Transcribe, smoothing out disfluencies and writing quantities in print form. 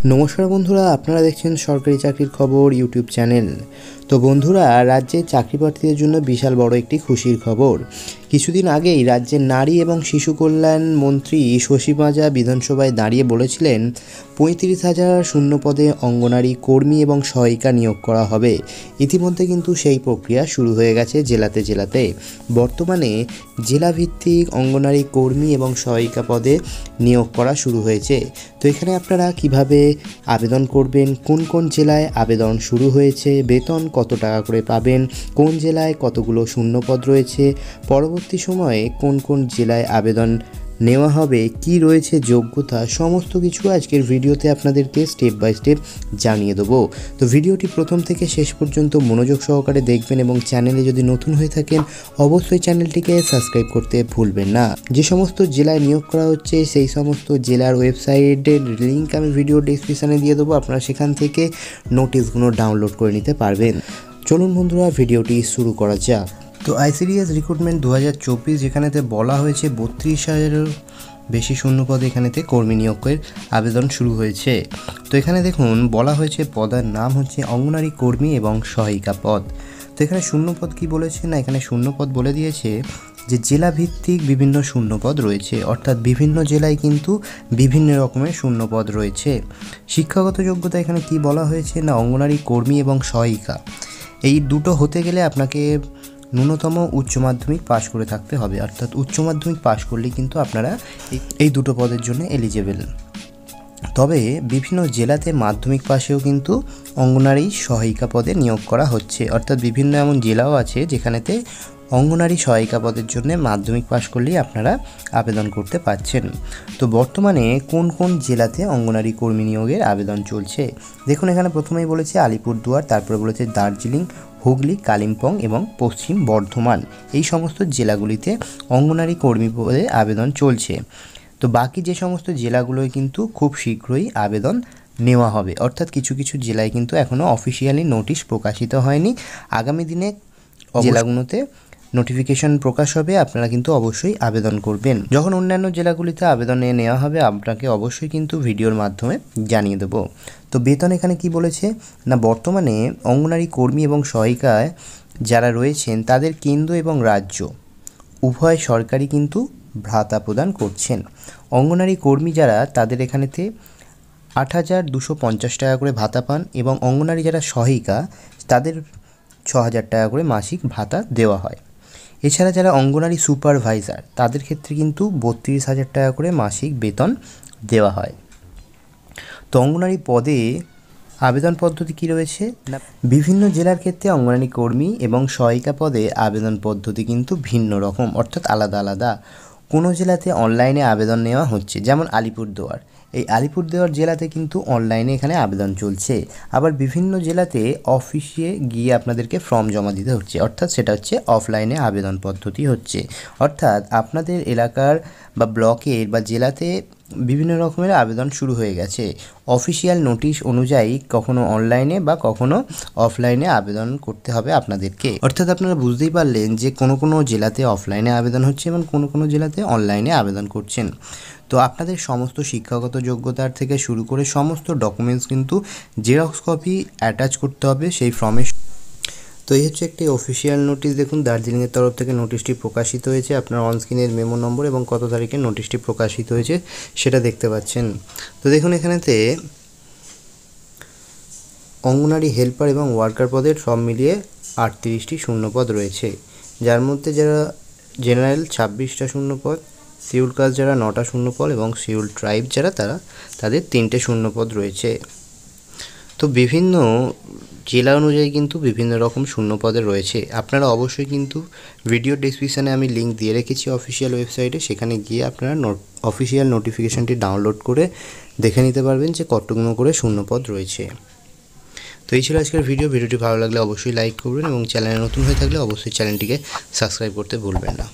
নমস্কার বন্ধুরা, আপনারা দেখছেন সরকারি চাকরির খবর ইউটিউব চ্যানেল। তো বন্ধুরা, রাজ্যে চাকরি প্রার্থীদের জন্য বিশাল বড় একটি খুশির খবর। কিছুদিন আগেই রাজ্যের নারী এবং শিশু কল্যাণ মন্ত্রী শশী পাঁজা বিধানসভায় দাঁড়িয়ে বলেছিলেন ৩৫,০০০ শূন্য পদে অঙ্গনারী কর্মী এবং সহায়িকা নিয়োগ করা হবে। ইতিমধ্যে কিন্তু সেই প্রক্রিয়া শুরু হয়ে গেছে জেলাতে জেলাতে। বর্তমানে জেলাভিত্তিক অঙ্গনারী কর্মী এবং সহায়িকা পদে নিয়োগ করা শুরু হয়েছে। তো এখানে আপনারা কিভাবে আবেদন করবেন, কোন কোন জেলায় আবেদন শুরু হয়েছে, বেতন কত টাকা করে পাবেন, কোন জেলায় কতগুলো শূন্যপদ রয়েছে, পরবর্তী সময়ে কোন কোন জেলায় আবেদন নেওয়া হবে, কি রয়েছে যোগ্যতা, সমস্ত কিছু আজকের ভিডিওতে আপনাদেরকে স্টেপ বাই স্টেপ জানিয়ে দেবো। তো ভিডিওটি প্রথম থেকে শেষ পর্যন্ত মনোযোগ সহকারে দেখবেন এবং চ্যানেলে যদি নতুন হয়ে থাকেন অবশ্যই চ্যানেলটিকে সাবস্ক্রাইব করতে ভুলবেন না। যে সমস্ত জেলায় নিয়োগ করা হচ্ছে সেই সমস্ত জেলার ওয়েবসাইটের লিঙ্ক আমি ভিডিও ডেসক্রিপশানে দিয়ে দেবো, আপনারা সেখান থেকে নোটিশগুলো ডাউনলোড করে নিতে পারবেন। চলুন বন্ধুরা, ভিডিওটি শুরু করা যাক। তো আইসিডিএস রিক্রুটমেন্ট 2024 যেখানেতে বলা হয়েছে 32,000-এরও বেশি শূন্যপদে এখানেতে কর্মী নিয়োগের আবেদন শুরু হয়েছে। তো এখানে দেখুন বলা হয়েছে পদের নাম হচ্ছে অঙ্গনারী কর্মী এবং সহায়িকা পদ। তো এখানে শূন্যপদ কি বলেছে না, এখানে শূন্যপদ বলে দিয়েছে যে জেলাভিত্তিক বিভিন্ন শূন্যপদ রয়েছে, অর্থাৎ বিভিন্ন জেলায় কিন্তু বিভিন্ন রকমের শূন্যপদ রয়েছে। শিক্ষাগত যোগ্যতা এখানে কি বলা হয়েছে না, অঙ্গনারী কর্মী এবং সহায়িকা এই দুটো হতে গেলে আপনাকে ন্যূনতম উচ্চ মাধ্যমিক পাশ করে থাকতে হবে, অর্থাৎ উচ্চ মাধ্যমিক পাশ করলেই কিন্তু আপনারা এই দুটো পদের জন্য এলিজেবল। তবে বিভিন্ন জেলাতে মাধ্যমিক পাশেও কিন্তু অঙ্গনারী সহায়িকা পদে নিয়োগ করা হচ্ছে, অর্থাৎ বিভিন্ন এমন জেলাও আছে যেখানেতে অঙ্গনারী সহায়িকা পদের জন্য মাধ্যমিক পাশ করলেই আপনারা আবেদন করতে পারছেন। তো বর্তমানে কোন কোন জেলাতে অঙ্গনারী কর্মী নিয়োগের আবেদন চলছে দেখুন, এখানে প্রথমেই বলেছে আলিপুরদুয়ার, তারপরে বলেছে দার্জিলিং, হুগলি, কালিম্পং এবং পশ্চিম বর্ধমান, এই সমস্ত জেলাগুলিতে অঙ্গনারী কর্মী পদে আবেদন চলছে। তো বাকি যে সমস্ত জেলাগুলোয় কিন্তু খুব শীঘ্রই আবেদন নেওয়া হবে, অর্থাৎ কিছু কিছু জেলায় কিন্তু এখনও অফিসিয়ালি নোটিশ প্রকাশিত হয়নি। আগামী দিনে জেলাগুলোতে নোটিফিকেশন প্রকাশ হবে, আপনারা কিন্তু অবশ্যই আবেদন করবেন। যখন অন্যান্য জেলাগুলিতে আবেদন নেওয়া হবে আপনাকে অবশ্যই কিন্তু ভিডিওর মাধ্যমে জানিয়ে দেবো। তো বেতন এখানে কি বলেছে না, বর্তমানে অঙ্গনারী কর্মী এবং সহায়িকায় যারা রয়েছেন তাদের কেন্দ্র এবং রাজ্য উভয় সরকারি কিন্তু ভাতা প্রদান করছেন। অঙ্গনারী কর্মী যারা তাদের এখানেতে 8,250 টাকা করে ভাতা পান এবং অঙ্গনারী যারা সহায়িকা তাদের 6,000 টাকা করে মাসিক ভাতা দেওয়া হয়। এছাড়া যারা অঙ্গনারী সুপারভাইজার তাদের ক্ষেত্রে কিন্তু 32,000 টাকা করে মাসিক বেতন দেওয়া হয়। তো অঙ্গনারী পদে আবেদন পদ্ধতি কী রয়েছে না, বিভিন্ন জেলার ক্ষেত্রে অঙ্গনারী কর্মী এবং সহায়িকা পদে আবেদন পদ্ধতি কিন্তু ভিন্ন রকম, অর্থাৎ আলাদা আলাদা। কোনো জেলাতে অনলাইনে আবেদন নেওয়া হচ্ছে, যেমন আলিপুরদুয়ার, এই আলিপুরদুয়ার জেলাতে কিন্তু অনলাইনে এখানে আবেদন চলছে। আবার বিভিন্ন জেলাতে অফিসে গিয়ে আপনাদেরকে ফর্ম জমা দিতে হচ্ছে, অর্থাৎ সেটা হচ্ছে অফলাইনে আবেদন পদ্ধতি হচ্ছে। অর্থাৎ আপনাদের এলাকার বা ব্লকের বা জেলাতে বিভিন্ন রকমের আবেদন শুরু হয়ে গেছে। অফিসিয়াল নোটিশ অনুযায়ী কখনো অনলাইনে বা কখনো অফলাইনে আবেদন করতে হবে আপনাদেরকে। অর্থাৎ আপনারা বুঝতেই পারলেন যে কোনো কোনো জেলাতে অফলাইনে আবেদন হচ্ছে এবং কোনো কোনো জেলাতে অনলাইনে আবেদন করছেন। তো আপনাদের সমস্ত শিক্ষাগত যোগ্যতার থেকে শুরু করে সমস্ত ডকুমেন্টস কিন্তু জেরক্স কপি অ্যাটাচ করতে হবে সেই ফর্মে। তো এই হচ্ছে একটি অফিসিয়াল নোটিশ, দেখুন দার্জিলিংয়ের তরফ থেকে নোটিশটি প্রকাশিত হয়েছে। আপনার অনস্ক্রিনের মেমো নম্বর এবং কত তারিখে নোটিশটি প্রকাশিত হয়েছে সেটা দেখতে পাচ্ছেন। তো দেখুন এখানেতে অঙ্গনারী হেল্পার এবং ওয়ার্কার পদের সব মিলিয়ে 38টি শূন্যপদ রয়েছে, যার মধ্যে যারা জেনারেল 26টা শূন্যপদ, শিডিউল কাস্ট যারা 9টা শূন্যপদ এবং শিডিউল ট্রাইব যারা তাদের 3টে শূন্যপদ রয়েছে। তো বিভিন্ন জেলা অনুযায়ী কিন্তু বিভিন্ন রকম শূন্যপদে রয়েছে। আপনারা অবশ্যই কিন্তু ভিডিও ডেসক্রিপশানে আমি লিঙ্ক দিয়ে রেখেছি অফিসিয়াল ওয়েবসাইটে, সেখানে গিয়ে আপনারা অফিসিয়াল নোটিফিকেশানটি ডাউনলোড করে দেখে নিতে পারবেন যে কতগুলো করে শূন্যপদ রয়েছে। তো এই ছিল আজকের ভিডিওটি ভালো লাগলে অবশ্যই লাইক করবেন এবং চ্যানেলে নতুন হয়ে থাকলে অবশ্যই চ্যানেলটিকে সাবস্ক্রাইব করতে ভুলবেন না।